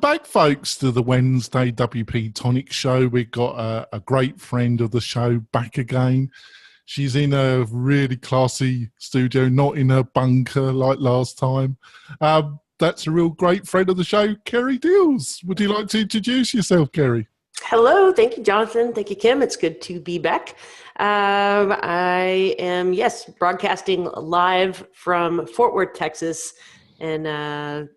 back, folks, to the Wednesday WP-Tonic show. We've got a great friend of the show back again. She's in a really classy studio, not in her bunker like last time. That's a real great friend of the show, Carrie Dils. Would you like to introduce yourself, Carrie? Hello. Thank you, Jonathan. Thank you, Kim. It's good to be back. I am, broadcasting live from Fort Worth, Texas. And that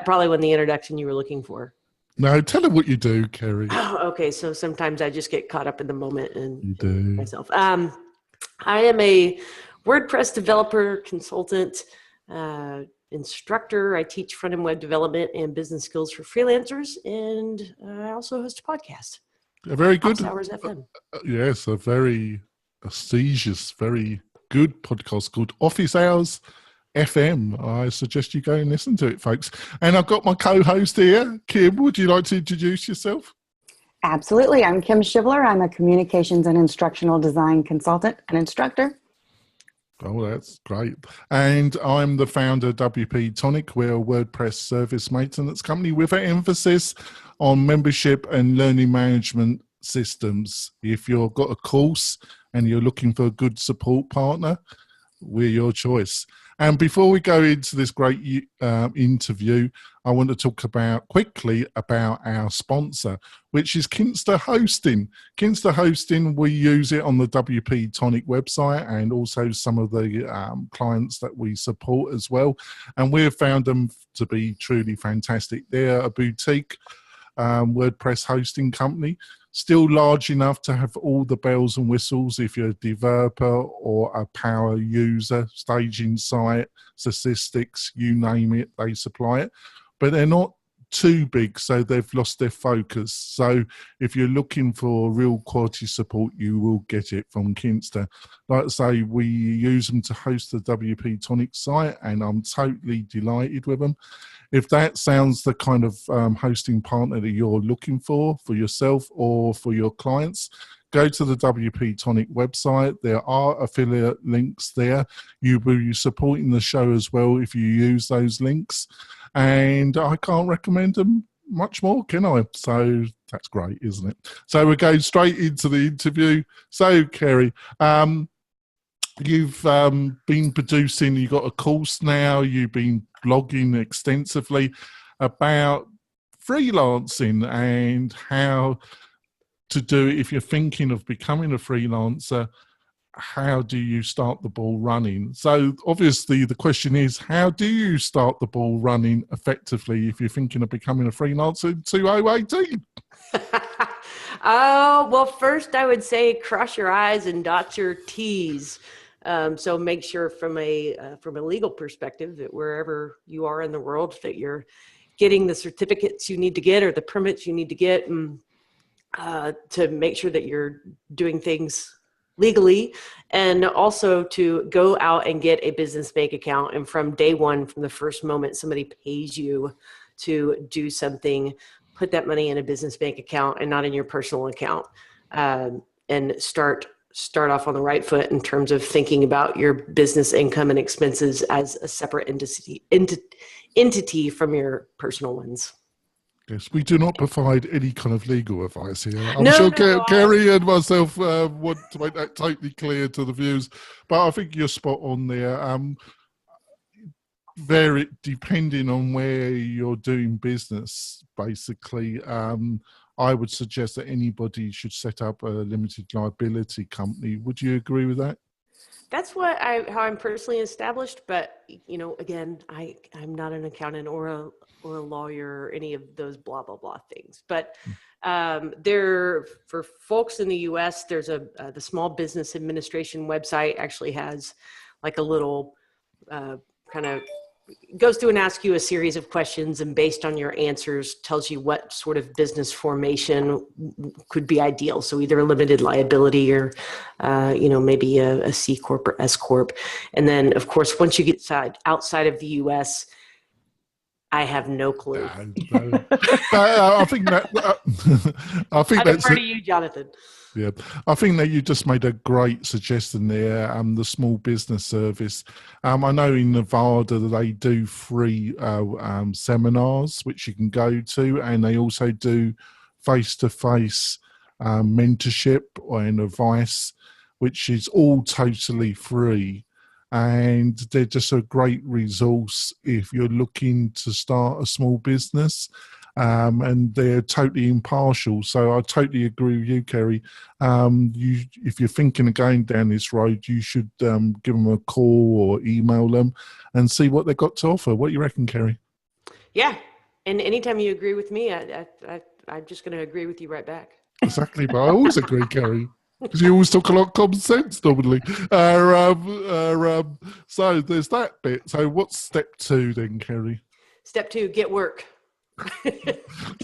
probably wasn't the introduction you were looking for. No, tell her what you do, Carrie. Oh, okay. So sometimes I just get caught up in the moment and you do. Myself. I am a WordPress developer, consultant, instructor. I teach front-end web development and business skills for freelancers, and I also host a podcast. A very good. Office Hours FM. Yes, a very prestigious, very good podcast called Office Hours FM. I suggest you go and listen to it, folks. And I've got my co-host here, Kim. Would you like to introduce yourself? Absolutely. I'm Kim Shivler. I'm a communications and instructional design consultant and instructor. Oh, that's great. And I'm the founder of WP-Tonic. We're a WordPress service maintenance company with an emphasis on membership and learning management systems. If you've got a course and you're looking for a good support partner, we're your choice. And before we go into this great interview, I want to talk quickly about our sponsor, which is Kinsta Hosting. Kinsta Hosting, we use it on the WP-Tonic website and also some of the clients that we support as well. And we've found them to be truly fantastic. They're a boutique WordPress hosting company, still large enough to have all the bells and whistles if you're a developer or a power user, staging site, statistics, you name it, they supply it. But they're not too big, so they've lost their focus. So if you're looking for real quality support, you will get it from Kinsta. Like I say, we use them to host the WP-Tonic site, and I'm totally delighted with them. If that sounds the kind of hosting partner that you're looking for yourself or for your clients, go to the WP-Tonic website. There are affiliate links there. You will be supporting the show as well if you use those links. And I can't recommend them much more, can I? So that's great, isn't it? So we're going straight into the interview. So, Carrie, you've been producing, you've got a course now, you've been blogging extensively about freelancing and how to do it. If you're thinking of becoming a freelancer, how do you start the ball running? So obviously the question is, how do you start the ball running effectively if you're thinking of becoming a freelancer in 2018? Well, first I would say cross your I's and dot your T's. So make sure from a legal perspective that wherever you are in the world that you're getting the certificates you need to get or the permits you need to get, and to make sure that you're doing things legally, and also to go out and get a business bank account. And from day one, from the first moment somebody pays you to do something, put that money in a business bank account and not in your personal account, and start off on the right foot in terms of thinking about your business income and expenses as a separate entity from your personal ones. Yes, we do not provide any kind of legal advice here. I'm sure Carrie and myself want to make that totally clear to the viewers, but I think you're spot on there. Very depending on where you're doing business, basically, I would suggest that anybody should set up a limited liability company. Would you agree with that? That's how I'm personally established, but again, I'm not an accountant or a lawyer or any of those blah blah blah things. But there, for folks in the U.S., there's the Small Business Administration website actually has like a little kind of goes through and asks you a series of questions, and based on your answers tells you what sort of business formation could be ideal. So either a limited liability or, maybe a C Corp or S Corp. And then of course, once you get outside of the US, I have no clue. I think that. I think I that's defer to you, Jonathan. Yeah, I think that you just made a great suggestion there. The small business service. I know in Nevada they do free seminars which you can go to, and they also do face-to-face mentorship and advice, which is all totally free. And they're just a great resource if you're looking to start a small business. And they're totally impartial. So I totally agree with you, Carrie. If you're thinking of going down this road, you should give them a call or email them and see what they've got to offer. What do you reckon, Carrie? Yeah. And anytime you agree with me, I'm just going to agree with you right back. Exactly, but I always agree, Carrie. Because you always talk a lot of common sense normally. So there's that bit. So what's step 2 then, Carrie? Step 2, get work.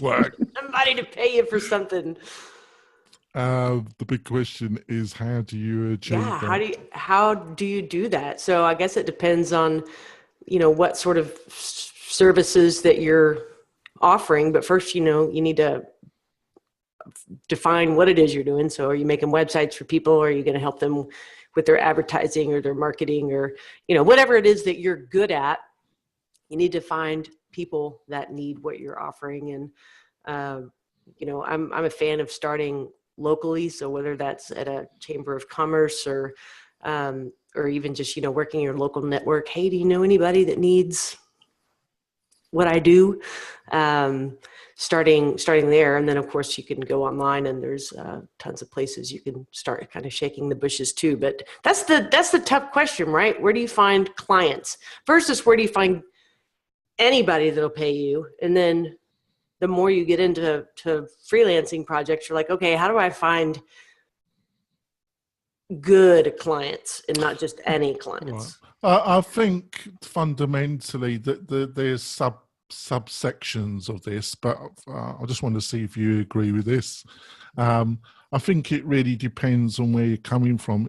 Work. Somebody to pay you for something. The big question is, how do you achieve that? How do you do that? So I guess it depends on, what sort of services that you're offering. But first, you need to define what it is you're doing. So are you making websites for people? Or are you going to help them with their advertising or their marketing or, whatever it is that you're good at? You need to find people that need what you're offering. And, I'm a fan of starting locally. So whether that's at a chamber of commerce or even just, working your local network. Hey, do you know anybody that needs what I do? Starting there. And then of course you can go online and there's tons of places you can start kind of shaking the bushes too. But that's the tough question, right? Where do you find clients versus where do you find anybody that'll pay you? And then the more you get into freelancing projects, you're like, okay, how do I find good clients and not just any clients? Right. I think fundamentally that there's subsections of this, but I just want to see if you agree with this. I think it really depends on where you're coming from.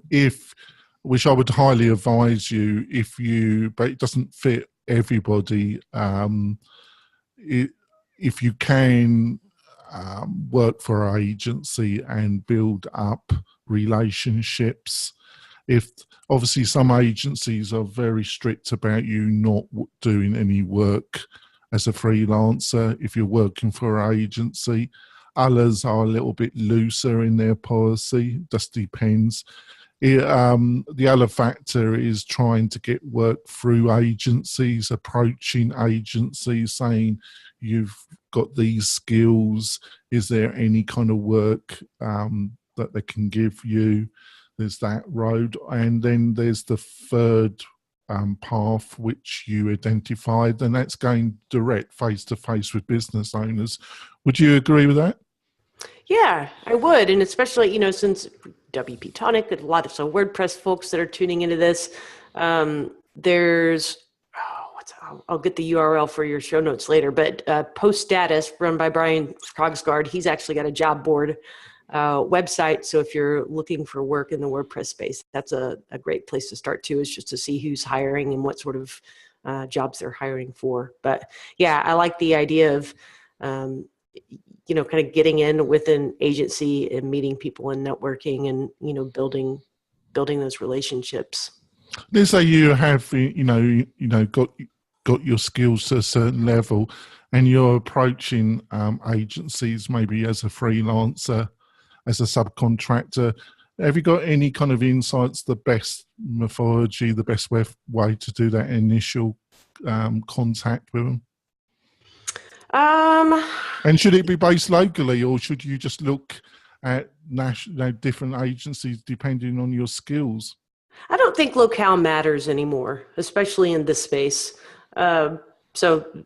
Which I would highly advise you, but it doesn't fit everybody. If you can work for an agency and build up relationships. Obviously some agencies are very strict about you not doing any work as a freelancer if you're working for an agency. Others are a little bit looser in their policy, just depends. The other factor is trying to get work through agencies, approaching agencies, saying you've got these skills. Is there any kind of work that they can give you? There's that road. And then there's the third path which you identified, and that's going direct face-to-face with business owners. Would you agree with that? Yeah, I would. And especially, since WP-Tonic, a lot of WordPress folks that are tuning into this, there's, I'll get the URL for your show notes later, but Post Status run by Brian Krogsgaard, he's actually got a job board website. So if you're looking for work in the WordPress space, that's a great place to start too, is just to see who's hiring and what sort of jobs they're hiring for. But yeah, I like the idea of, kind of getting in with an agency and meeting people and networking and, building those relationships. Let's say you have, got your skills to a certain level and you're approaching agencies maybe as a freelancer, as a subcontractor. Have you got any kind of insights, the best methodology, the best way to do that initial contact with them? And should it be based locally, or should you just look at different agencies depending on your skills? I don't think locale matters anymore, especially in this space. So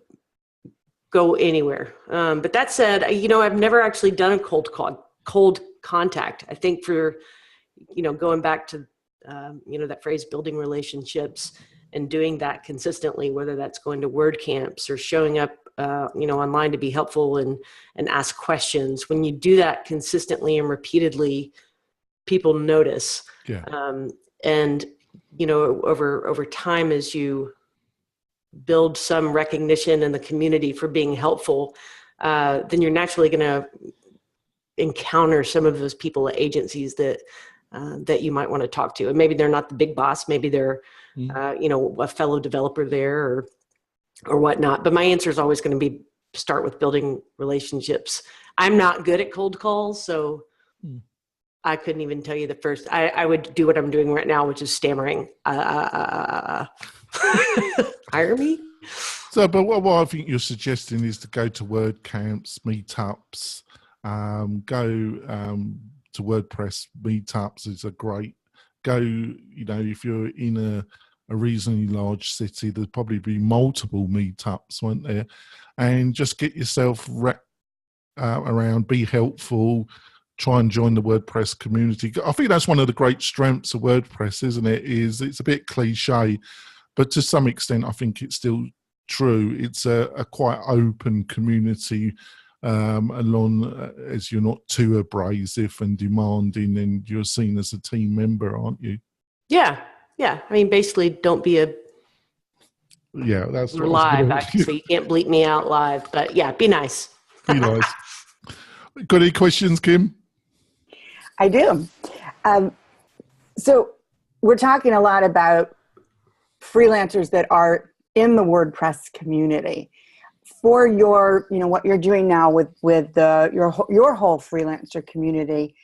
go anywhere. But that said, I've never actually done a cold contact. I think for, going back to, that phrase, building relationships and doing that consistently, whether that's going to WordCamps or showing up, online to be helpful and ask questions. When you do that consistently and repeatedly, people notice. Yeah. And, over time, as you build some recognition in the community for being helpful, then you're naturally going to encounter some of those people at agencies that you might want to talk to. And maybe they're not the big boss. Maybe they're, a fellow developer there or whatnot. But my answer is always going to be start with building relationships. I'm not good at cold calls, so I couldn't even tell you the first. I would do what I'm doing right now, which is stammering. Hire me? So, but what I think you're suggesting is to go to WordCamps, meetups, go to WordPress meetups is a great go. If you're in a reasonably large city, there'd probably be multiple meetups, won't there? And just get yourself around, be helpful, try and join the WordPress community. I think that's one of the great strengths of WordPress, isn't it? It's a bit cliche, but to some extent, I think it's still true. It's a quite open community, as you're not too abrasive and demanding, and you're seen as a team member, aren't you? Yeah. I mean, basically, don't be a that's we're live, so you can't bleep me out live. But yeah, be nice. Be nice. Got any questions, Kim? I do. So we're talking a lot about freelancers that are in the WordPress community. For your, what you're doing now with your whole freelancer community,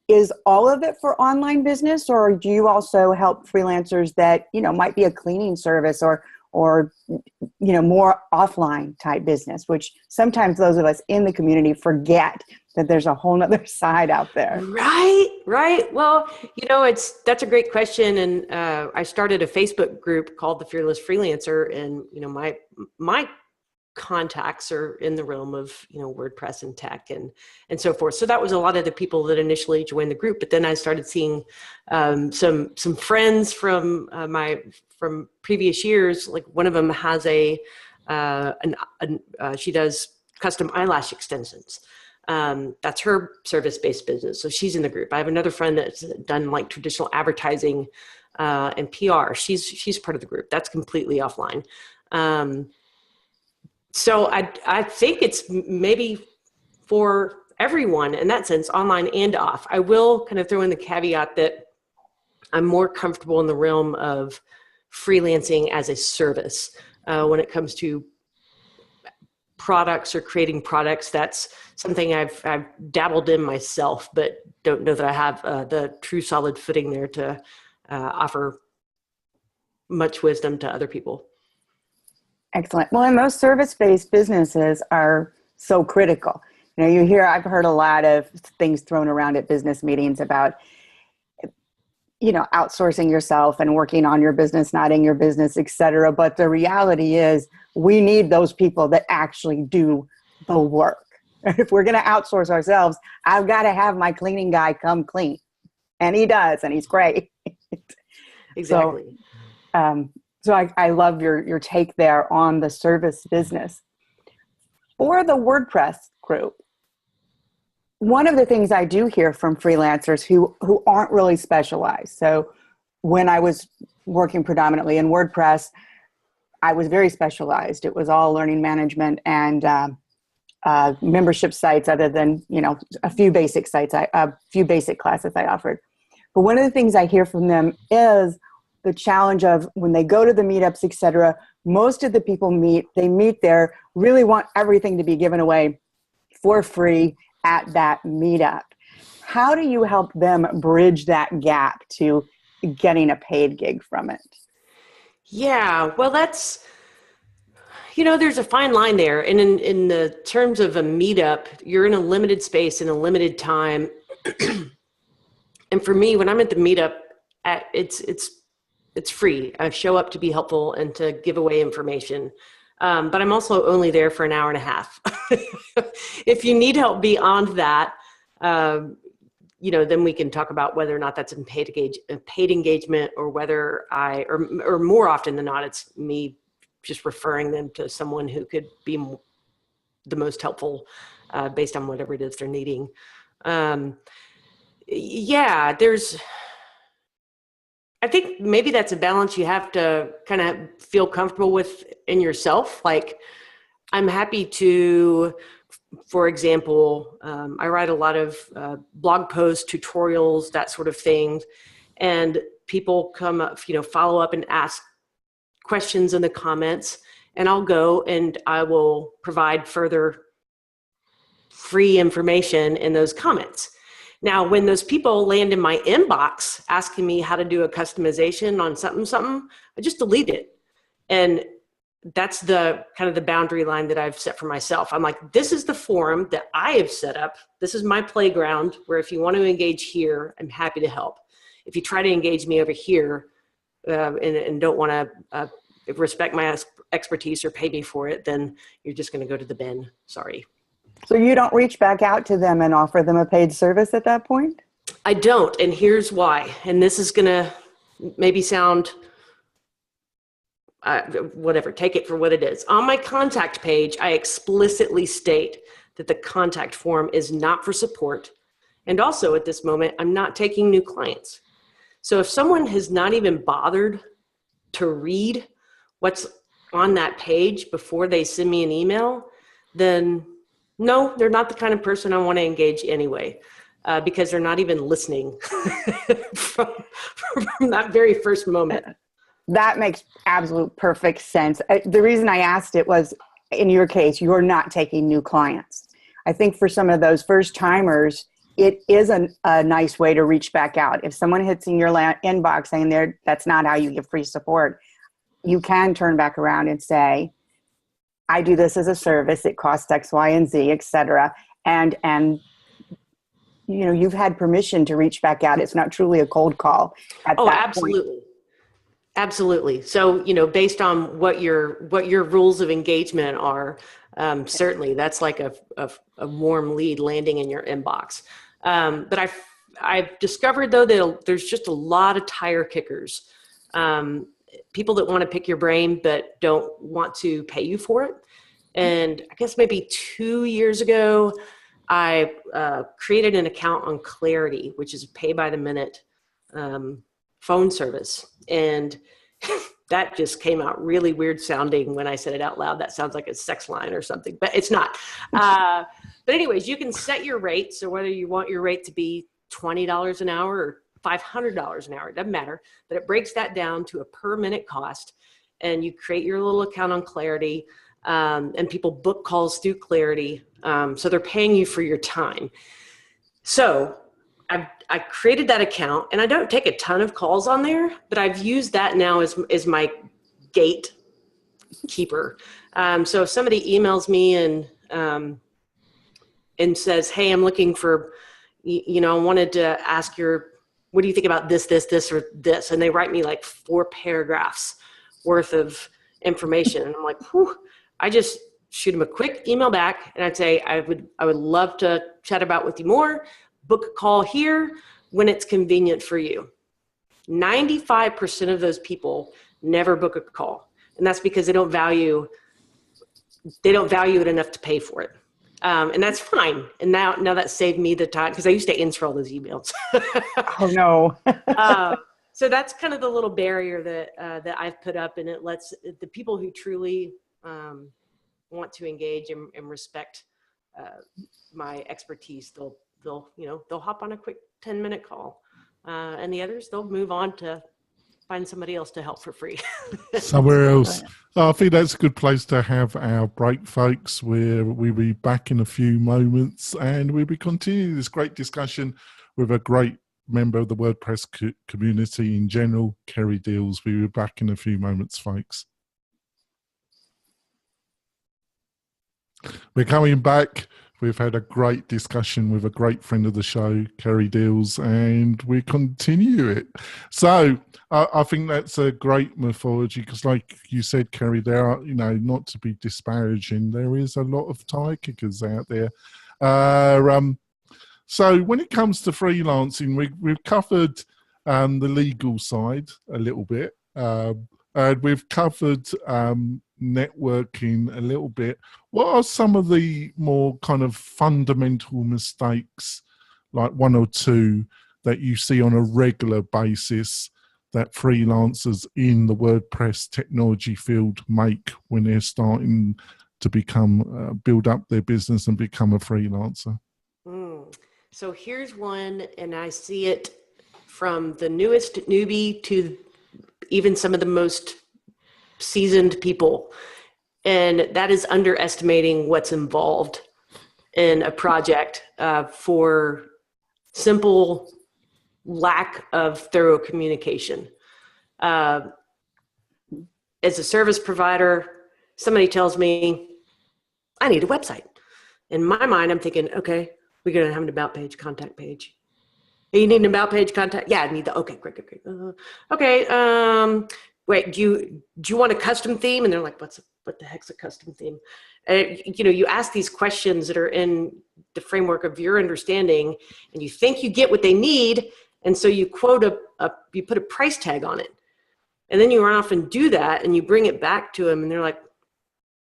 is all of it for online business, or do you also help freelancers that might be a cleaning service or more offline type business, which sometimes those of us in the community forget that there's a whole nother side out there. Right. Well, that's a great question. And I started a Facebook group called the Fearless Freelancer, and my contacts are in the realm of WordPress and tech and so forth. So that was a lot of the people that initially joined the group. But then I started seeing some friends from previous years. Like one of them has she does custom eyelash extensions. That's her service-based business. So she's in the group. I have another friend that's done like traditional advertising and PR. She's part of the group. That's completely offline. So I think it's maybe for everyone in that sense, online and off. I will kind of throw in the caveat that I'm more comfortable in the realm of freelancing as a service when it comes to products or creating products. That's something I've dabbled in myself, but don't know that I have the true solid footing there to offer much wisdom to other people. Excellent. Well, and those service-based businesses are so critical. I've heard a lot of things thrown around at business meetings about, outsourcing yourself and working on your business, not in your business, et cetera. But the reality is we need those people that actually do the work. If we're going to outsource ourselves, I've got to have my cleaning guy come clean. And he does, and he's great. Exactly. So I love your take there on the service business. For the WordPress group, one of the things I do hear from freelancers who aren't really specialized. So when I was working predominantly in WordPress, I was very specialized. It was all learning management and membership sites, other than a few basic sites, a few basic classes I offered. But one of the things I hear from them is the challenge of when they go to the meetups, et cetera, most of the people they meet there really want everything to be given away for free at that meetup. How do you help them bridge that gap to getting a paid gig from it? Yeah, well, that's, there's a fine line there. And in the terms of a meetup, you're in a limited space in a limited time. And for me, when I'm at the meetup, it's free. I show up to be helpful and to give away information. But I'm also only there for an hour and a half. If you need help beyond that, then we can talk about whether or not that's a paid engagement, or whether or more often than not, it's me just referring them to someone who could be the most helpful based on whatever it is they're needing. I think maybe that's a balance you have to kind of feel comfortable with in yourself. Like, I'm happy to for example, I write a lot of blog posts, tutorials, that sort of thing. And people come up, follow up and ask questions in the comments. And I'll go and I will provide further free information in those comments. Now, when those people land in my inbox asking me how to do a customization on something, I just delete it. And that's the kind of the boundary line that I've set for myself. I'm like, this is the forum that I have set up. This is my playground where if you want to engage here, I'm happy to help. If you try to engage me over here and don't want to respect my expertise or pay me for it, then you're just going to go to the bin. Sorry. So you don't reach back out to them and offer them a paid service at that point? I don't, and here's why. And this is going to maybe sound, whatever, take it for what it is. On my contact page, I explicitly state that the contact form is not for support. And also at this moment, I'm not taking new clients. So if someone has not even bothered to read what's on that page before they send me an email, then no, they're not the kind of person I want to engage anyway, because they're not even listening from that very first moment. That makes absolute perfect sense. The reason I asked it was, in your case, you're not taking new clients. I think for some of those first timers, it is a nice way to reach back out. If someone hits in your inbox saying that's not how you give free support, you can turn back around and say, I do this as a service. It costs X, Y, and Z, et cetera. And you've had permission to reach back out. It's not truly a cold call at that absolutely. point. Absolutely. So, based on what your rules of engagement are, certainly that's like a warm lead landing in your inbox. But I've discovered though that there's just a lot of tire kickers. People that want to pick your brain but don't want to pay you for it. And I guess maybe 2 years ago, I created an account on Clarity, which is a pay by the minute phone service. And that just came out really weird sounding when I said it out loud. That sounds like a sex line or something, but it's not. But anyways, you can set your rate. So whether you want your rate to be $20 an hour or $500 an hour, it doesn't matter, but it breaks that down to a per minute cost. And you create your little account on Clarity, and people book calls through Clarity. So they're paying you for your time. So I created that account, and I don't take a ton of calls on there, but I've used that now as my gatekeeper. So if somebody emails me and says, hey, I'm looking for, I wanted to ask what do you think about this, or this? And they write me like 4 paragraphs worth of information. And I'm like, whew, I just shoot them a quick email back, and I'd say, I would love to chat about with you more. Book a call here when it's convenient for you. 95% of those people never book a call. And that's because they don't value it enough to pay for it. And that's fine. And now that saved me the time, because I used to answer all those emails. Oh no. So that's kind of the little barrier that I've put up, and it lets the people who truly want to engage and respect my expertise, they'll hop on a quick 10-minute call, and the others, they'll move on to find somebody else to help for free. Somewhere else. I think that's a good place to have our break, folks, where we'll be back in a few moments, and we'll be continuing this great discussion with a great member of the WordPress community in general, Carrie Dils. We'll be back in a few moments, folks. We're coming back. We've had a great discussion with a great friend of the show, Carrie Dils, and we continue it. So I think that's a great mythology, because like you said, Carrie, there are, not to be disparaging, there is a lot of tire kickers out there. So when it comes to freelancing, we've covered the legal side a little bit, and we've covered networking a little bit. What are some of the more kind of fundamental mistakes, like 1 or 2, that you see on a regular basis that freelancers in the WordPress technology field make when they're starting to become build up their business and become a freelancer? So here's one, and I see it from the newest newbie to even some of the most seasoned people, and that is underestimating what's involved in a project for simple lack of thorough communication. As a service provider, somebody tells me, I need a website. In my mind, I'm thinking, okay, we're going to have an about page, contact page. You need an about page, contact? Yeah, I need the, okay, great. Wait, do you want a custom theme? And they're like, what the heck's a custom theme? You ask these questions that are in the framework of your understanding, and you think you get what they need. And so you you put a price tag on it. And then you run off and do that, and you bring it back to them, and they're like,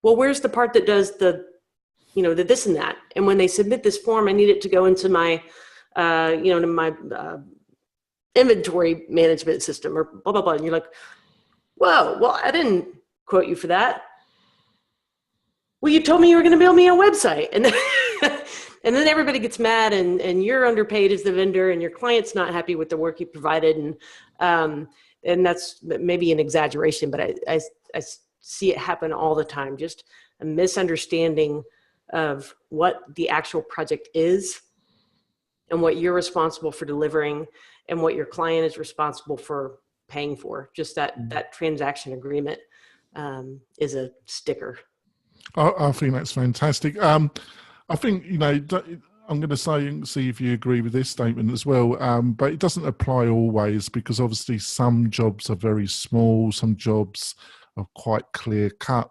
well, where's the part that does the this and that? And when they submit this form, I need it to go into my, to my inventory management system or blah, blah, blah. And you're like, whoa, well, I didn't quote you for that. Well, you told me you were going to build me a website. And then, and then everybody gets mad, and you're underpaid as the vendor, and your client's not happy with the work you provided. And that's maybe an exaggeration, but I see it happen all the time. Just a misunderstanding of what the actual project is and what you're responsible for delivering and what your client is responsible for paying for. Just that transaction agreement is a sticker. I think that's fantastic. I think, I'm going to say and see if you agree with this statement as well, but it doesn't apply always, because obviously some jobs are very small, some jobs are quite clear cut.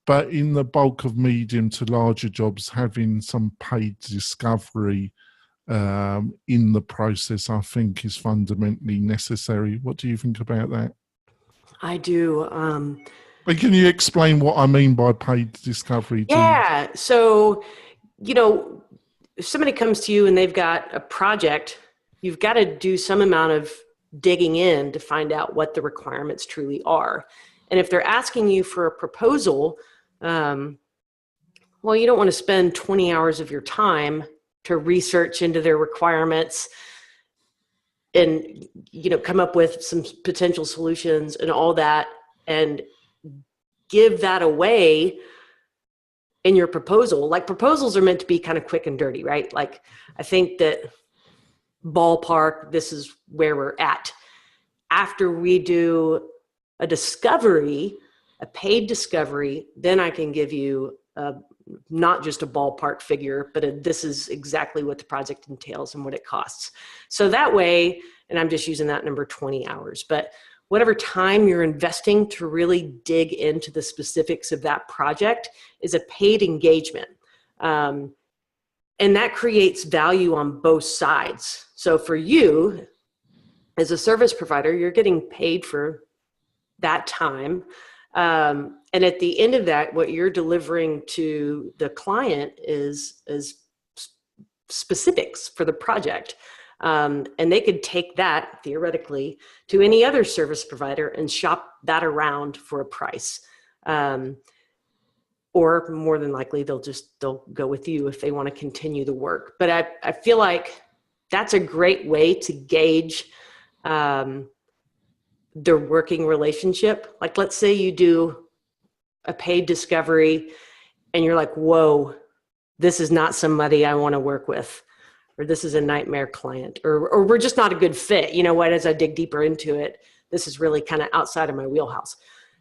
But in the bulk of medium to larger jobs, having some paid discovery in the process, I think, is fundamentally necessary. What do you think about that? I do. But can you explain what I mean by paid discovery? Yeah. So, if somebody comes to you and they've got a project, you've got to do some amount of digging in to find out what the requirements truly are. And if they're asking you for a proposal, well, you don't want to spend 20 hours of your time to research into their requirements and, come up with some potential solutions and all that, and give that away in your proposal. Like, proposals are meant to be kind of quick and dirty, right? Like, I think that ballpark, this is where we're at. After we do a discovery, a paid discovery, then I can give you not just a ballpark figure, but this is exactly what the project entails and what it costs. So that way, and I'm just using that number 20 hours, but whatever time you're investing to really dig into the specifics of that project is a paid engagement. And that creates value on both sides. So for you, as a service provider, you're getting paid for that time. And at the end of that, what you're delivering to the client is specifics for the project. And they could take that theoretically to any other service provider and shop that around for a price. Or more than likely, they'll go with you if they want to continue the work. But I feel like that's a great way to gauge their working relationship. Like, let's say you do a paid discovery and you're like, whoa, this is not somebody I want to work with, or this is a nightmare client, or we're just not a good fit. You know what, as I dig deeper into it, this is really kind of outside of my wheelhouse.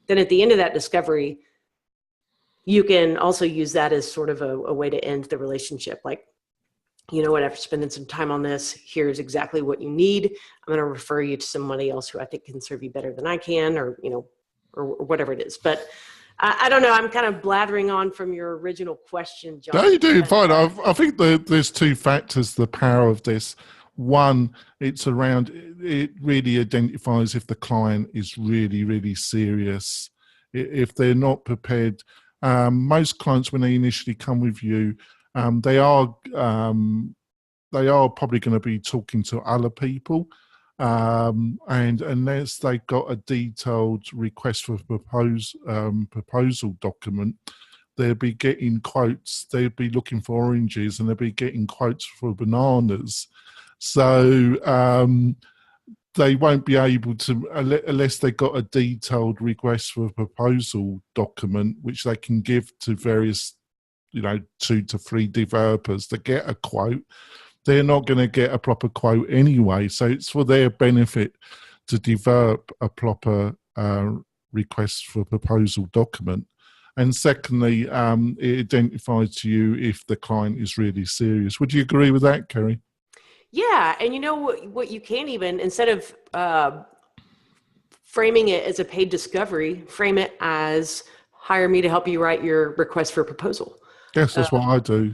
Then at the end of that discovery, you can also use that as sort of a way to end the relationship. Like, you know what, after spending some time on this, here's exactly what you need. I'm going to refer you to somebody else who I think can serve you better than I can, or whatever it is. But I don't know. I'm kind of blathering on from your original question, John. No, you do fine. I think there's two factors, the power of this. One, it really identifies if the client is really, really serious. If they're not prepared, most clients, when they initially come with you, they are probably going to be talking to other people, and unless they've got a detailed request for proposal document, they'll be getting quotes. They'll be looking for oranges and they'll be getting quotes for bananas. So they won't be able to, unless they got a detailed request for a proposal document, which they can give to various, 2 to 3 developers to get a quote. They're not going to get a proper quote anyway. So it's for their benefit to develop a proper request for proposal document. And secondly, it identifies to you if the client is really serious. Would you agree with that, Carrie? Yeah. And what you can even, instead of framing it as a paid discovery, frame it as hire me to help you write your request for proposal. Yes, that's what I do.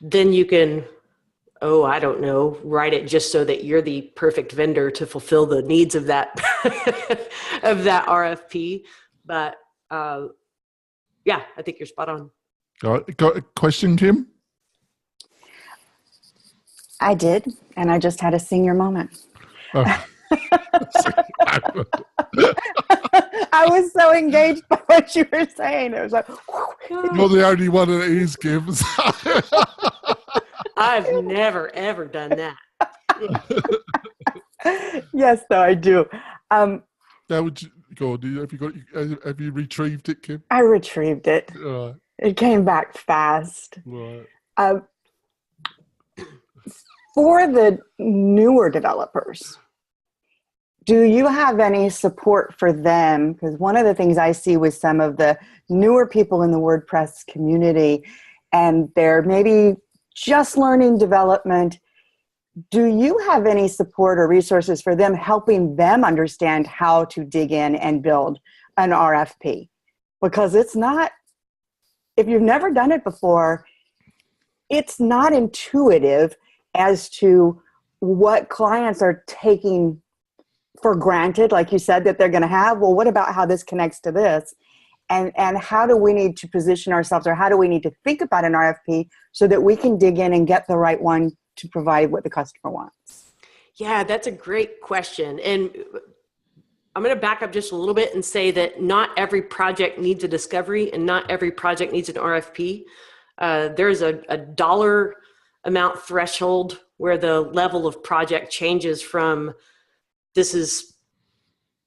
Then you can, I don't know, write it just so that you're the perfect vendor to fulfill the needs of that of that RFP. But yeah, I think you're spot on. Got a question, Kim? I did, and I just had a senior moment. Oh. I was so engaged by what you were saying. It was like, you're the only one that is, Kim. I've never, ever done that. Yes, though, I do. Go on. Have you retrieved it, Kim? I retrieved it. Right. It came back fast. Right. For the newer developers, do you have any support for them? Because one of the things I see with some of the newer people in the WordPress community, and they're maybe just learning development, do you have any support or resources for them, helping them understand how to dig in and build an RFP? Because it's not, if you've never done it before, it's not intuitive as to what clients are taking for granted, like you said, that they're going to have. Well, what about how this connects to this? And how do we need to position ourselves, or how do we need to think about an RFP so that we can dig in and get the right one to provide what the customer wants? Yeah, that's a great question. And I'm going to back up just a little bit and say that not every project needs a discovery and not every project needs an RFP. There's a dollar amount threshold where the level of project changes from this is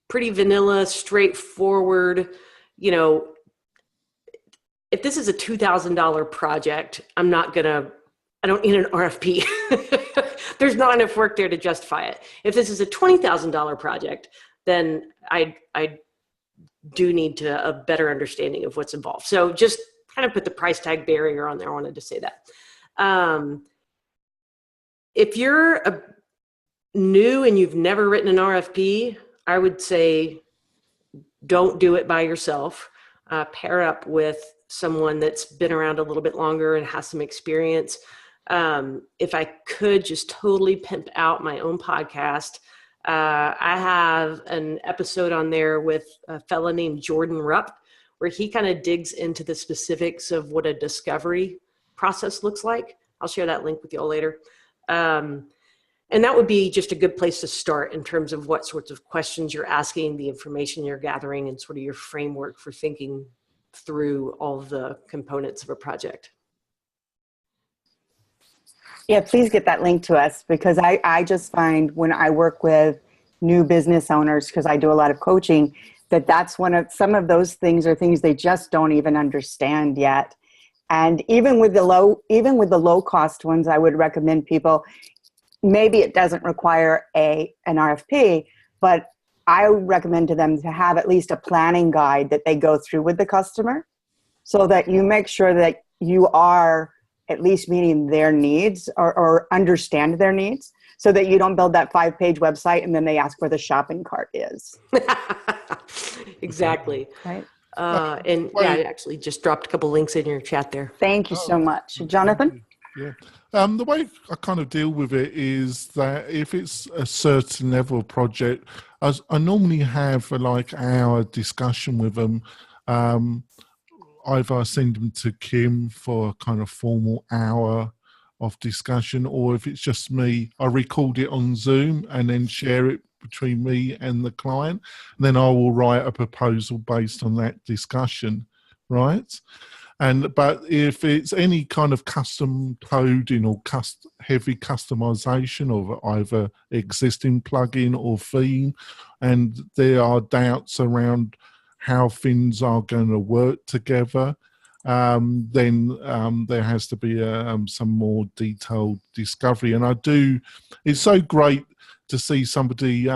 pretty vanilla, straightforward. If this is a $2,000 project, I don't need an RFP. There's not enough work there to justify it. If this is a $20,000 project, then I do need a better understanding of what's involved. So just kind of put the price tag barrier on there. I wanted to say that. If you're new and you've never written an RFP, I would say don't do it by yourself. Pair up with someone that's been around a little bit longer and has some experience. If I could just totally pimp out my own podcast, I have an episode on there with a fella named Jordan Rupp, where he kind of digs into the specifics of what a discovery process looks like. I'll share that link with you all later. And that would be just a good place to start in terms of what sorts of questions you're asking, the information you're gathering, and sort of your framework for thinking through all of the components of a project. Yeah, please get that link to us, because I just find when I work with new business owners, because I do a lot of coaching, that's some of those things are things they just don't even understand yet. And even with the low cost ones, I would recommend people, maybe it doesn't require an RFP, but I recommend to them to have at least a planning guide that they go through with the customer, so that you make sure that you are at least meeting their needs or understand their needs, so that you don't build that 5-page website and then they ask where the shopping cart is. Exactly. Right. And yeah, I actually just dropped a couple links in your chat there. Thank you so much. Jonathan? Yeah. The way I kind of deal with it is that if it's a certain level of project, I normally have our discussion with them. Either I send them to Kim for a kind of formal hour of discussion, or if it's just me, I record it on Zoom and then share it between me and the client. And then I will write a proposal based on that discussion right? But if it's any kind of custom coding or heavy customization of either existing plugin or theme, and there are doubts around how things are going to work together, then there has to be some more detailed discovery. And it's so great to see somebody,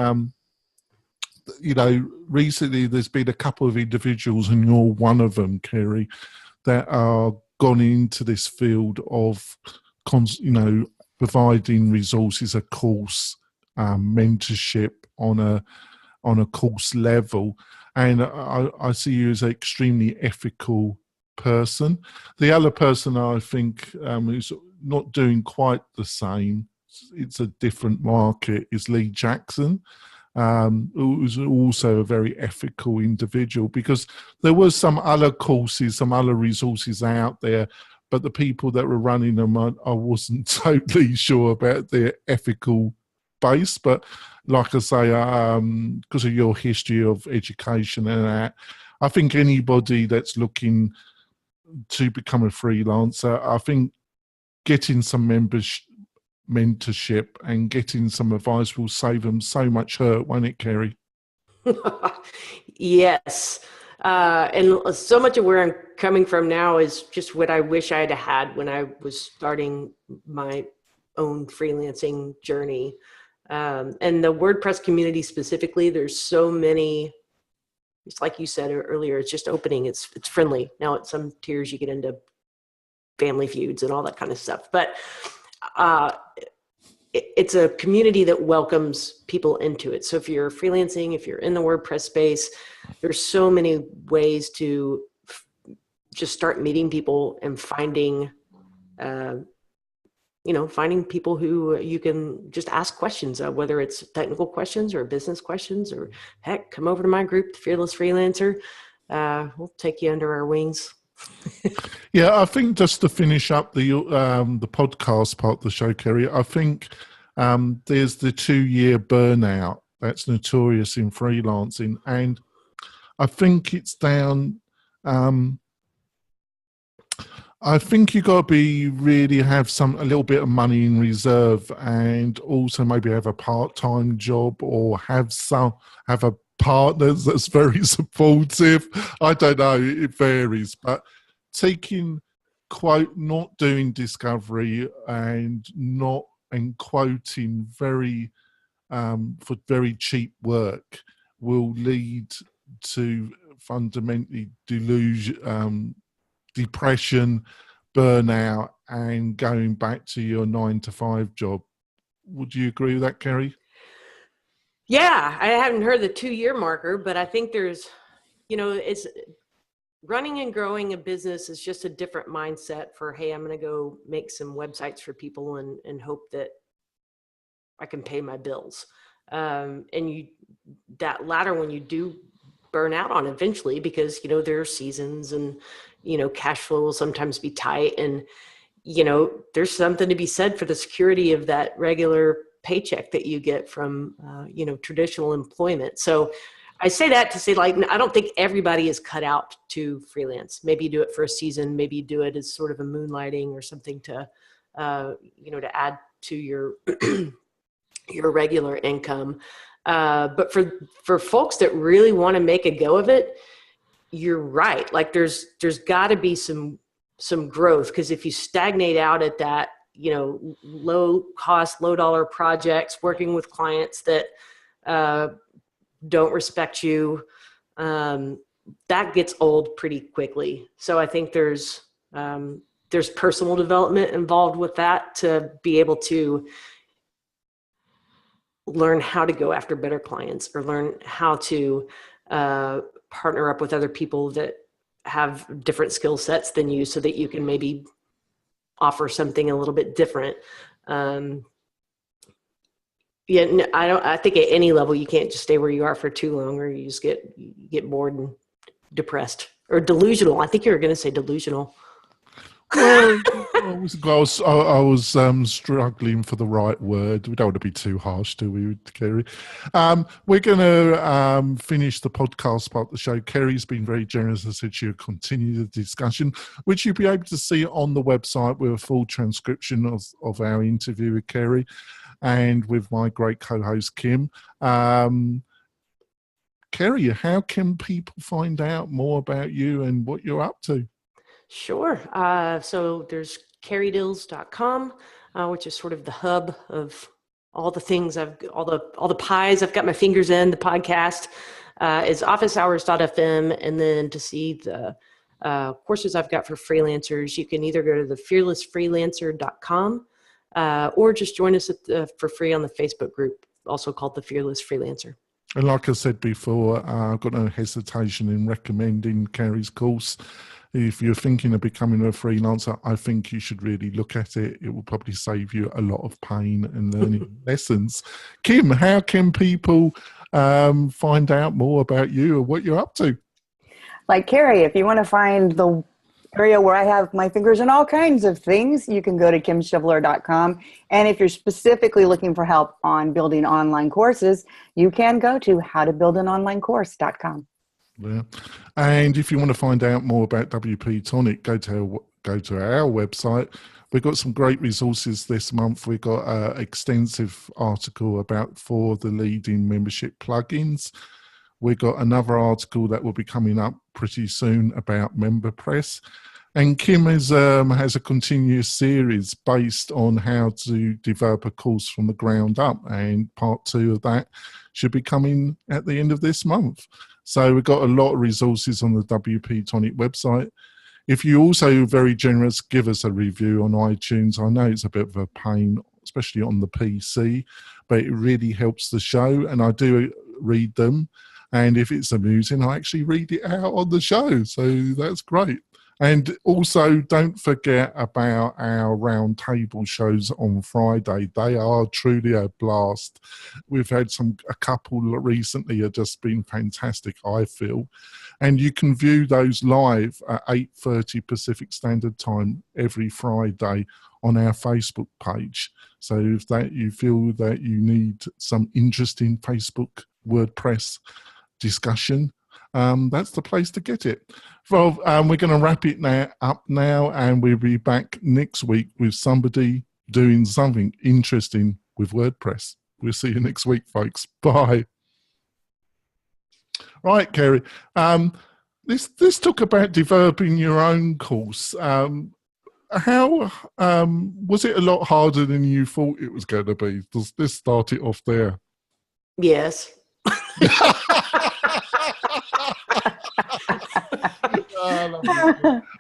recently there's been a couple of individuals, and you're one of them, Carrie, that are gone into this field of, providing resources, a course, mentorship on a course level. And I see you as an extremely ethical person. The other person I think who's not doing quite the same, it's a different market, is Lee Jackson, who's also a very ethical individual, because there was some other courses, some other resources out there, but the people that were running them, I wasn't totally sure about their ethical base. But like I say, because of your history of education and that, I think anybody that's looking to become a freelancer, I think getting some mentorship and getting some advice will save them so much hurt, won't it, Carrie? Yes. And so much of where I'm coming from now is just what I wish I had when I was starting my own freelancing journey. And the WordPress community specifically, there's so many, it's like you said earlier, it's just opening. It's friendly. Now at some tiers you get into family feuds and all that kind of stuff. But it's a community that welcomes people into it. So if you're freelancing, if you're in the WordPress space, there's so many ways to just start meeting people and finding people who you can just ask questions of, whether it's technical questions or business questions, or heck, come over to my group, The Fearless Freelancer. We'll take you under our wings. Yeah, I think just to finish up the podcast part of the show, Carrie, I think there's the 2-year burnout that's notorious in freelancing, and I think it's down. I think you got to really have a little bit of money in reserve, and also maybe have a part-time job, or have a partner that's very supportive. I don't know, it varies, but not doing discovery and quoting for very cheap work will lead to fundamentally depression, burnout, and going back to your 9-to-5 job. Would you agree with that, Carrie? Yeah, I haven't heard the 2-year marker, but I think there's, it's running and growing a business is just a different mindset for, hey, I'm going to go make some websites for people and hope that I can pay my bills. And that latter one you do burn out on eventually, because, there are seasons, and, cash flow will sometimes be tight, and, there's something to be said for the security of that regular paycheck that you get from, traditional employment. So I say that to say, I don't think everybody is cut out to freelance. Maybe you do it for a season. Maybe you do it as sort of a moonlighting or something to add to your your regular income. But for folks that really want to make a go of it, you're right. There's got to be some growth, because if you stagnate out at that, low cost, low dollar projects, working with clients that don't respect you, that gets old pretty quickly. So I think there's personal development involved with that, to be able to learn how to go after better clients, or learn how to partner up with other people that have different skill sets than you, so that you can maybe offer something a little bit different. I think at any level you can't just stay where you are for too long, or you just get bored and depressed, or delusional. I think you were going to say delusional. Well, I was struggling for the right word. We don't want to be too harsh, do we, Kerry? We're going to finish the podcast part of the show. Kerry's been very generous and said she'll continue the discussion, which you'll be able to see on the website with a full transcription of our interview with Kerry and with my great co-host, Kim. Kerry, how can people find out more about you and what you're up to? Sure. So there's carriedils.com, which is sort of the hub of all the things all the pies I've got my fingers in. The podcast is officehours.fm. And then to see the courses I've got for freelancers, you can either go to the fearlessfreelancer.com or just join us for free on the Facebook group, also called the Fearless Freelancer. And like I said before, I've got no hesitation in recommending Kerry's course. If you're thinking of becoming a freelancer, I think you should really look at it. It will probably save you a lot of pain and learning lessons. Kim, how can people find out more about you or what you're up to? Like Carrie, if you want to find the area where I have my fingers in all kinds of things, you can go to kimshivler.com. And if you're specifically looking for help on building online courses, you can go to howtobuildanonlinecourse.com. Yeah. And if you want to find out more about WP-Tonic, go to our website. We've got some great resources this month. We've got an extensive article about 4 of the leading membership plugins. We've got another article that will be coming up pretty soon about MemberPress. And Kim has a continuous series based on how to develop a course from the ground up. And part 2 of that should be coming at the end of this month. So we've got a lot of resources on the WP-Tonic website. If you're also very generous, give us a review on iTunes. I know it's a bit of a pain, especially on the PC, but it really helps the show. And I do read them. And if it's amusing, I actually read it out on the show. So that's great. And also, don't forget about our roundtable shows on Friday. They are truly a blast. We've had a couple recently have just been fantastic, I feel. And you can view those live at 8:30 Pacific Standard Time every Friday on our Facebook page. So if you feel that you need some interesting Facebook WordPress discussion, that's the place to get it. Well, we're going to wrap it up now, and we'll be back next week with somebody doing something interesting with WordPress. We'll see you next week, folks. Bye. Right, Carrie. Let's talk about developing your own course. How was it a lot harder than you thought it was going to be? Let's start it off there. Yes.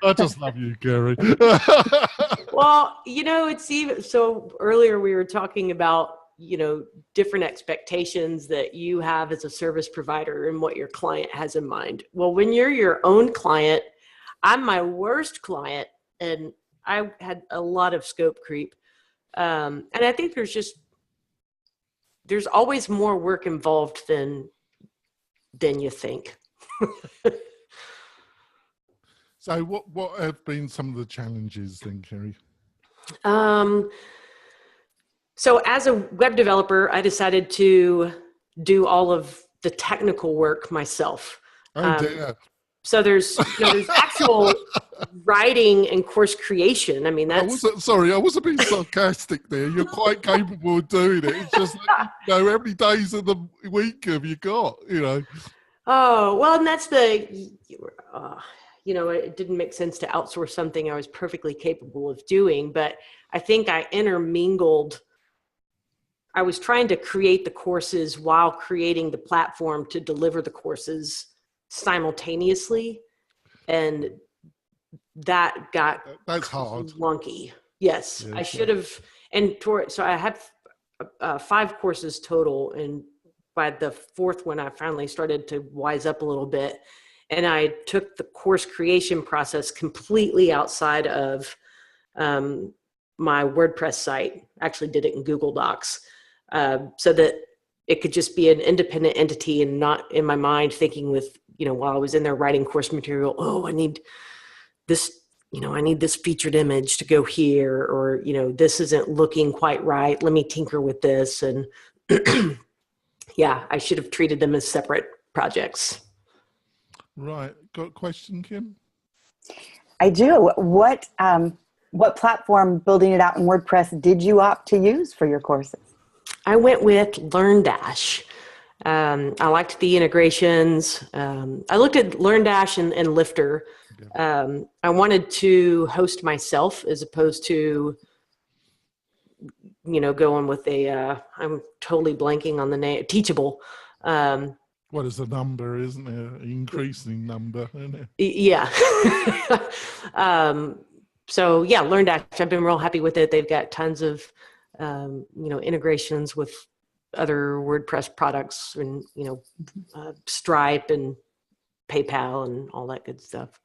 I just love you, Carrie. Well, it's even so. Earlier we were talking about different expectations that you have as a service provider and what your client has in mind. Well, when you're your own client, I'm my worst client, and I had a lot of scope creep, and I think there's always more work involved than you think. So what have been some of the challenges then, Carrie? So as a web developer, I decided to do all of the technical work myself. Oh dear. So there's actual writing and course creation. I mean, I wasn't being sarcastic there. You're quite capable of doing it. It's just how many days of the week have you got? Oh, well, and that's it didn't make sense to outsource something I was perfectly capable of doing, but I think I intermingled. I was trying to create the courses while creating the platform to deliver the courses simultaneously, and that's hard. Clunky. Yes, yeah, I should have. So I have 5 courses total, and by the 4th one, I finally started to wise up a little bit, and I took the course creation process completely outside of my WordPress site. Actually, did it in Google Docs, so that it could just be an independent entity and not in my mind thinking with, while I was in there writing course material, oh, I need this I need this featured image to go here, or, this isn't looking quite right. Let me tinker with this. And yeah, I should have treated them as separate projects. Right. Got a question, Kim? I do. What platform, building it out in WordPress, did you opt to use for your courses? I went with LearnDash. I liked the integrations. I looked at LearnDash and Lifter. I wanted to host myself as opposed to, going with I'm totally blanking on the name, Teachable. What is the number, isn't it? Increasing number, isn't it? Yeah. So yeah, LearnDash, I've been real happy with it. They've got tons of, integrations with other WordPress products and, Stripe and PayPal and all that good stuff.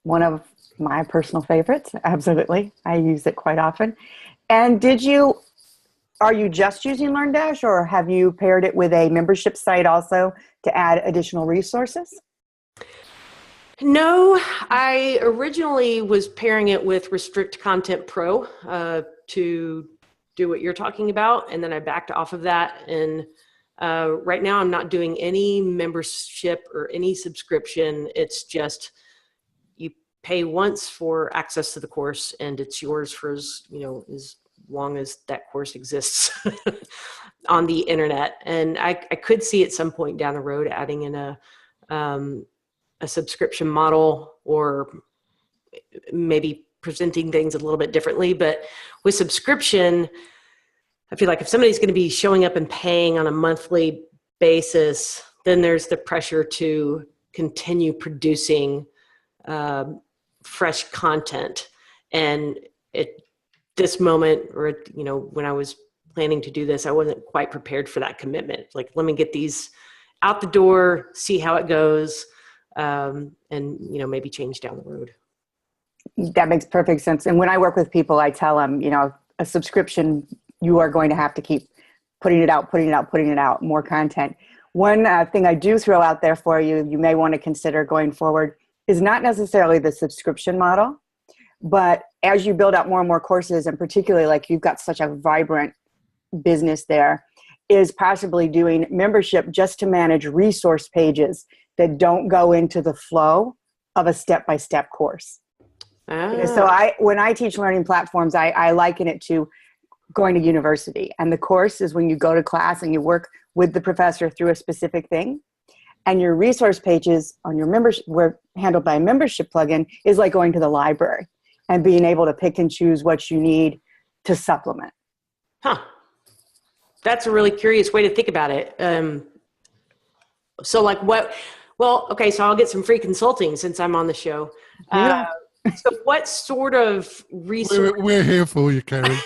One of my personal favorites. Absolutely. I use it quite often. And are you just using LearnDash, or have you paired it with a membership site also to add additional resources? No, I originally was pairing it with Restrict Content Pro to do what you're talking about. And then I backed off of that. And right now I'm not doing any membership or any subscription. It's just you pay once for access to the course, and it's yours for as long as that course exists on the internet. And I could see at some point down the road adding in a subscription model, or maybe presenting things a little bit differently. But with subscription, I feel like if somebody's going to be showing up and paying on a monthly basis, then there's the pressure to continue producing fresh content. And at this moment, or, when I was planning to do this, I wasn't quite prepared for that commitment. Like, let me get these out the door, see how it goes, and, maybe change down the road. That makes perfect sense. And when I work with people, I tell them, a subscription, you are going to have to keep putting it out, more content. One thing I do throw out there for you, you may want to consider going forward, is not necessarily the subscription model, but as you build out more and more courses, and particularly like you've got such a vibrant business there, is possibly doing membership just to manage resource pages that don't go into the flow of a step-by-step course. So when I teach learning platforms, I liken it to going to university. And the course is when you go to class and you work with the professor through a specific thing. And your resource pages on your membership, were handled by a membership plugin, is like going to the library and being able to pick and choose what you need to supplement. Huh. That's a really curious way to think about it. So like okay, so I'll get some free consulting since I'm on the show. Yeah. So what sort of resource? We're here for you, Carrie.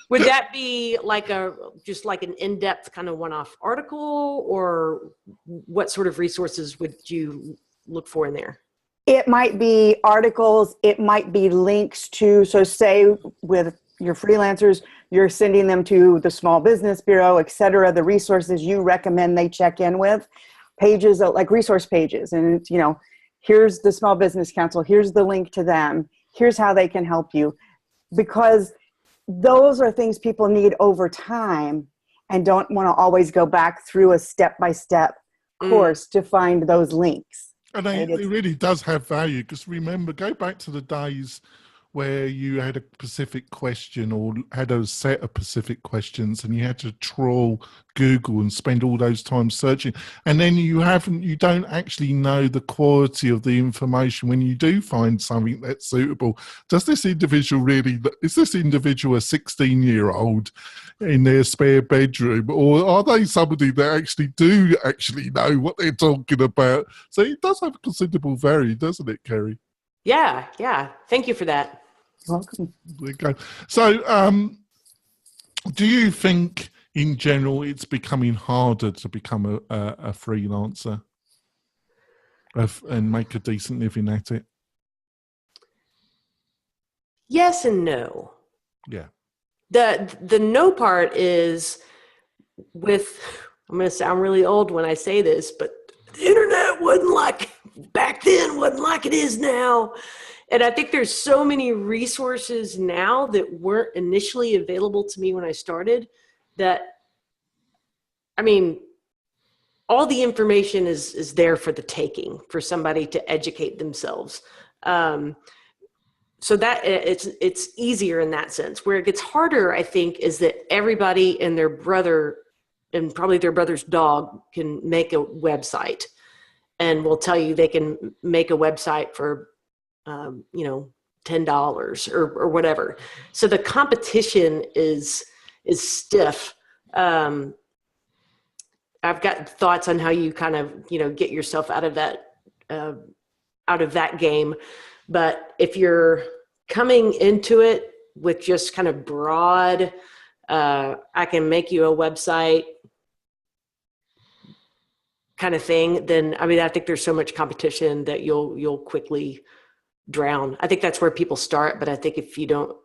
Would that be like just like an in-depth kind of one-off article, or what sort of resources would you look for in there? It might be articles. It might be links to, so say with your freelancers, you're sending them to the Small Business Bureau, et cetera, the resources you recommend they check in with, pages like resource pages. And, here's the Small Business Council. Here's the link to them. Here's how they can help you. Because those are things people need over time and don't want to always go back through a step-by-step course to find those links. And it really does have value, because remember, go back to the days where you had a specific question or had a set of specific questions and you had to trawl Google and spend all those time searching. And then you don't actually know the quality of the information when you do find something that's suitable. Is this individual a 16-year-old in their spare bedroom, or are they somebody that actually know what they're talking about? So it does have considerable value, doesn't it, Carrie? Yeah. Thank you for that. Welcome. There you go. So, do you think, in general, it's becoming harder to become a freelancer and make a decent living at it? Yes and no. Yeah. The no part is I'm going to sound really old when I say this, but the internet wasn't like back then wasn't like it is now. And I think there's so many resources now that weren't initially available to me when I started that, I mean, all the information is there for the taking, for somebody to educate themselves. So that it's easier in that sense. Where it gets harder, I think, is that everybody and their brother and probably their brother's dog can make a website, and will tell you they can make a website for, $10 or whatever. So the competition is stiff. I've got thoughts on how you kind of, get yourself out of that game. But if you're coming into it with just kind of broad, I can make you a website kind of thing, then, I think there's so much competition that you'll quickly drown. I think that's where people start. But I think if you don't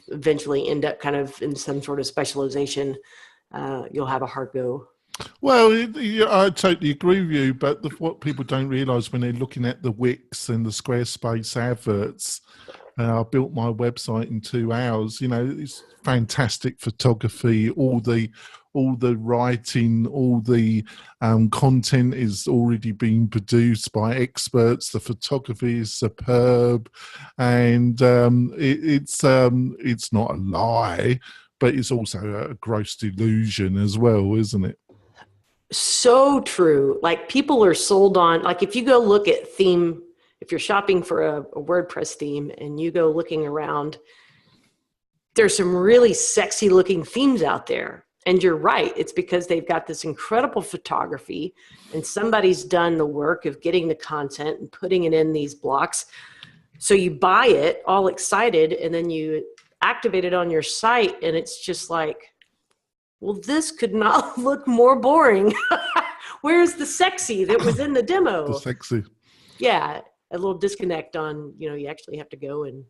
eventually end up kind of in some sort of specialization, you'll have a hard go. Well, I totally agree with you, but what people don't realise when they're looking at the Wix and the Squarespace adverts, I built my website in 2 hours. It's fantastic photography, all the writing, all the content is already being produced by experts. The photography is superb, and it's not a lie, but it's also a gross delusion as well, isn't it? So true. Like, people are sold on, like, if you go look at theme, if you're shopping for a WordPress theme and you go looking around, there's some really sexy looking themes out there. And you're right. It's because they've got this incredible photography and somebody's done the work of getting the content and putting it in these blocks. So you buy it all excited, and then you activate it on your site, and it's just like, well, this could not look more boring. Where's the sexy that was in the demo? The sexy. Yeah, a little disconnect on, you actually have to go and,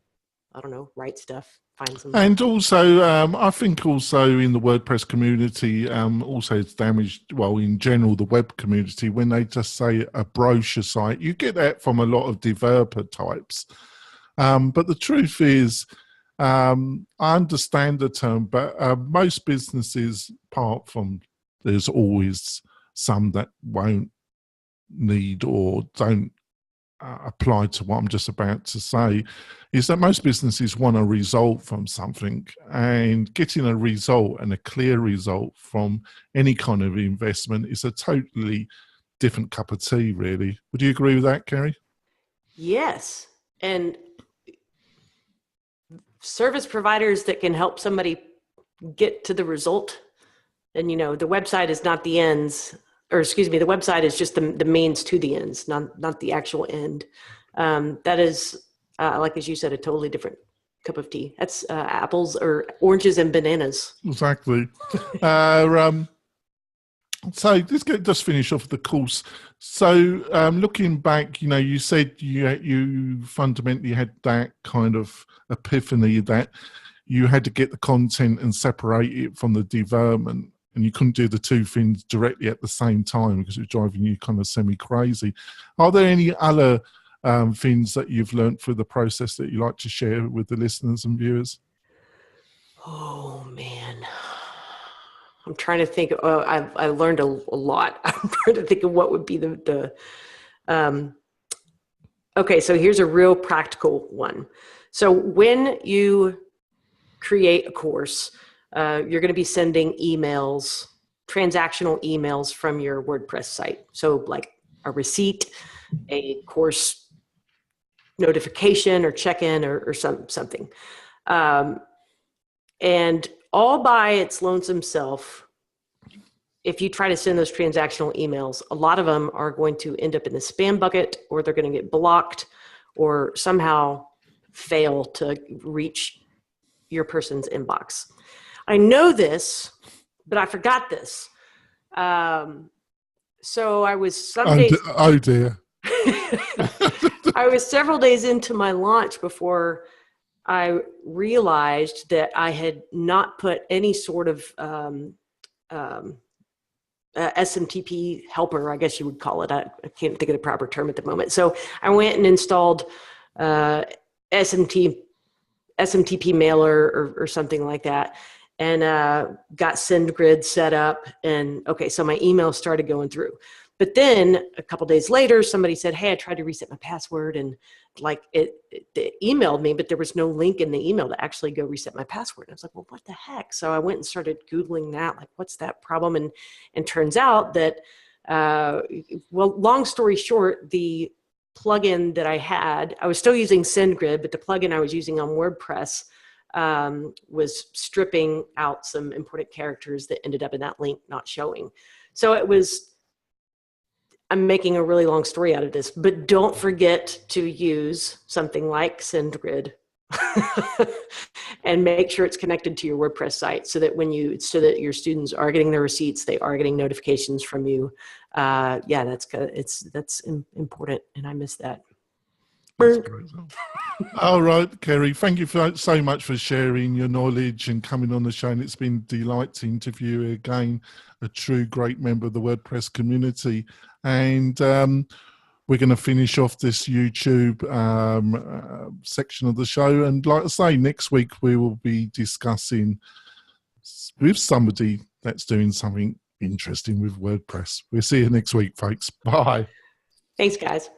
write stuff, find some. And also, I think also in the WordPress community, also it's damaged, well, in general, the web community, when they just say a brochure site, you get that from a lot of developer types. But the truth is, I understand the term, but most businesses, apart from there's always some that won't need or don't apply to what I'm just about to say, is that most businesses want a result from something, and getting a result and a clear result from any kind of investment is a totally different cup of tea, really. Would you agree with that, Carrie? Yes. And service providers that can help somebody get to the result, and the website is not the ends, or excuse me, the website is just the means to the ends, not the actual end. That is, like, as you said, a totally different cup of tea. That's apples or oranges and bananas. Exactly. So let's just finish off the course. So looking back, you said you fundamentally had that kind of epiphany that you had to get the content and separate it from the development, and you couldn't do the two things directly at the same time because it was driving you kind of semi-crazy. Are there any other things that you've learned through the process that you'd like to share with the listeners and viewers? Oh, man. I'm trying to think. I learned a lot. I'm trying to think of what would be okay, so here's a real practical one. So when you create a course, you're going to be sending emails, transactional emails from your WordPress site. So like a receipt, a course notification or check-in or something. And all by its lonesome self, if you try to send those transactional emails, a lot of them are going to end up in the spam bucket, or they're going to get blocked or somehow fail to reach your person's inbox. I know this, but I forgot this. So I was some days. Oh dear. I was several days into my launch before I realized that I had not put any sort of SMTP helper, I guess you would call it. I can't think of the proper term at the moment. So I went and installed SMTP mailer or something like that, and got SendGrid set up. And okay, so my email started going through. But then a couple days later, somebody said, hey, I tried to reset my password, and like it emailed me, but there was no link in the email to actually go reset my password. And I was like, well, what the heck? So I went and started Googling that, like, what's that problem? And turns out that, well, long story short, the plugin that I was still using SendGrid, but the plugin I was using on WordPress was stripping out some important characters that ended up in that link not showing. So I'm making a really long story out of this, but don't forget to use something like SendGrid and make sure it's connected to your WordPress site so that your students are getting their receipts, they are getting notifications from you. Yeah, that's important, and I miss that. That's great. All right, Carrie, thank you so much for sharing your knowledge and coming on the show. And it's been a delight to interview you again, a true great member of the WordPress community. And we're going to finish off this YouTube section of the show. And like I say, next week we will be discussing with somebody that's doing something interesting with WordPress. We'll see you next week, folks. Bye. Thanks, guys.